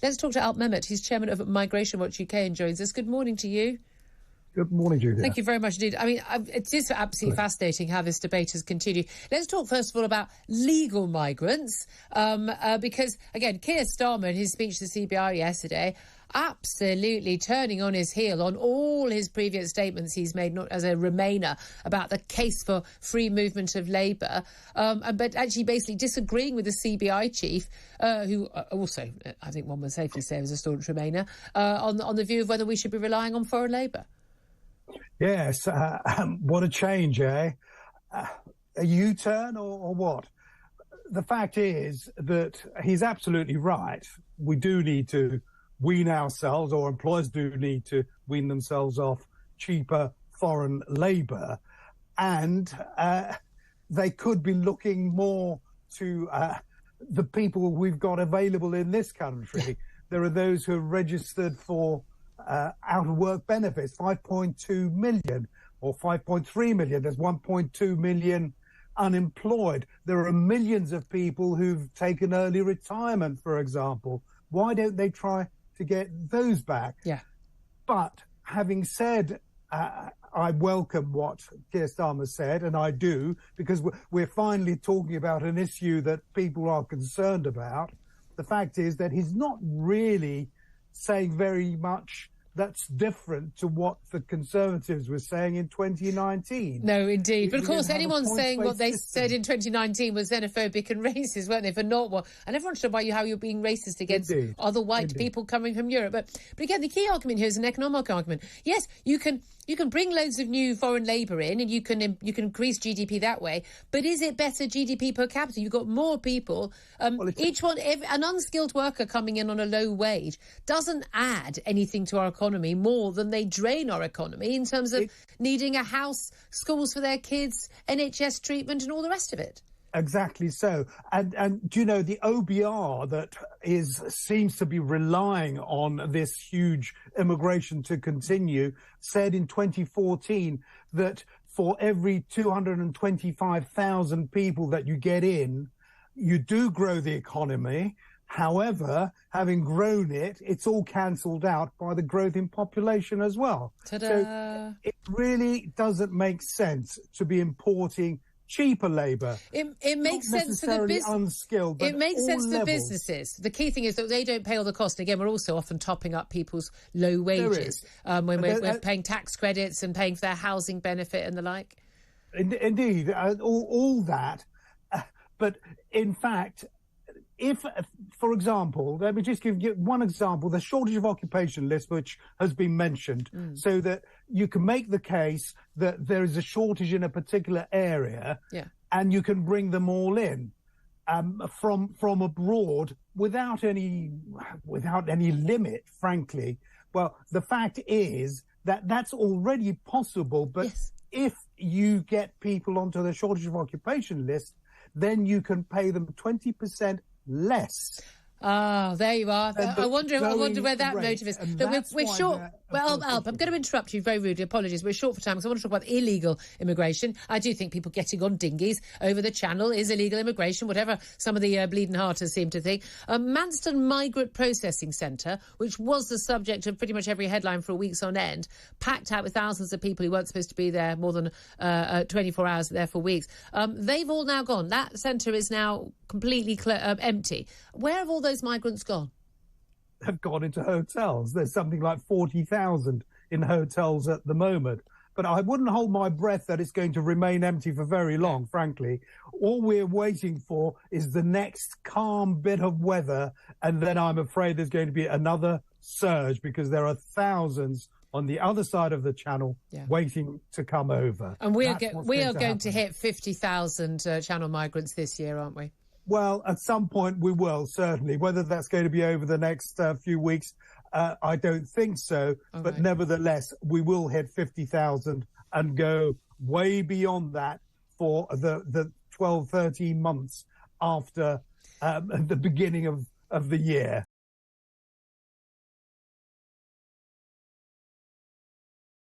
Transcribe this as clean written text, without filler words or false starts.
Let's talk to Alp Mehmet. He's chairman of Migration Watch UK and joins us. Good morning to you. Good morning, Julia. Thank you very much indeed. I mean, it is absolutely fascinating how this debate has continued. Let's talk first of all about legal migrants, because, again, Keir Starmer in his speech to the CBI yesterday absolutely turning on his heel on all his previous statements he's made, not as a Remainer, about the case for free movement of labour, but actually basically disagreeing with the CBI chief, who also, I think one would safely say, was a staunch Remainer, on the view of whether we should be relying on foreign labour. Yes, what a change, eh? A U-turn or what? The fact is that he's absolutely right. We do need to wean ourselves, or employers do need to wean themselves off cheaper foreign labour. And they could be looking more to the people we've got available in this country. There are those who are registered for out-of-work benefits, 5.2 million or 5.3 million. There's 1.2 million unemployed. There are millions of people who've taken early retirement, for example. Why don't they try to get those back? Yeah. But having said, I welcome what Keir Starmer said, and I do, because we're finally talking about an issue that people are concerned about. The fact is that he's not really saying very much that's different to what the Conservatives were saying in 2019. No, indeed. But of course, anyone saying what they said in 2019 was xenophobic and racist, weren't they, for not what? And everyone should know about how you're being racist against other white people coming from Europe. But again, the key argument here is an economic argument. Yes, you can bring loads of new foreign labour in, and you can increase GDP that way. But is it better GDP per capita? You've got more people. An unskilled worker coming in on a low wage doesn't add anything to our economy more than they drain our economy in terms of needing a house, schools for their kids, NHS treatment, and all the rest of it. Exactly so. And do you know, the OBR that seems to be relying on this huge immigration to continue said in 2014 that for every 225,000 people that you get in, you do grow the economy. However, having grown it, it's all cancelled out by the growth in population as well. Ta-da. So it really doesn't make sense to be importing cheaper labour. It makes sense for the business. Unskilled, but it makes sense for levels. Businesses. The key thing is that they don't pay all the cost. And again, we're also often topping up people's low wages when we're paying tax credits and paying for their housing benefit and the like. Indeed, all that. But in fact, if, for example, let me just give you one example, the shortage of occupation list, which has been mentioned, so that you can make the case that there is a shortage in a particular area, and you can bring them all in from abroad without any limit, frankly. Well, the fact is that that's already possible, but if you get people onto the shortage of occupation list, then you can pay them 20% less. Ah, there you are. I wonder where that motive is. Look, we're short. Well, Alp, I'm going to interrupt you very rudely. Apologies. We're short for time because I want to talk about illegal immigration. I do think people getting on dinghies over the channel is illegal immigration, whatever some of the bleeding hearters seem to think. Manston Migrant Processing Centre, which was the subject of pretty much every headline for weeks on end, packed out with thousands of people who weren't supposed to be there more than 24 hours there for weeks. They've all now gone. That centre is now completely empty. Where have all those migrants gone? Have gone into hotels. There's something like 40,000 in hotels at the moment. But I wouldn't hold my breath that it's going to remain empty for very long, frankly. All we're waiting for is the next calm bit of weather, and then I'm afraid there's going to be another surge because there are thousands on the other side of the channel waiting to come over. And we are going to hit 50,000 channel migrants this year, aren't we? Well, at some point we will, certainly. Whether that's going to be over the next few weeks, I don't think so. But nevertheless, we will hit 50,000 and go way beyond that for the 12, 13 months after the beginning of the year.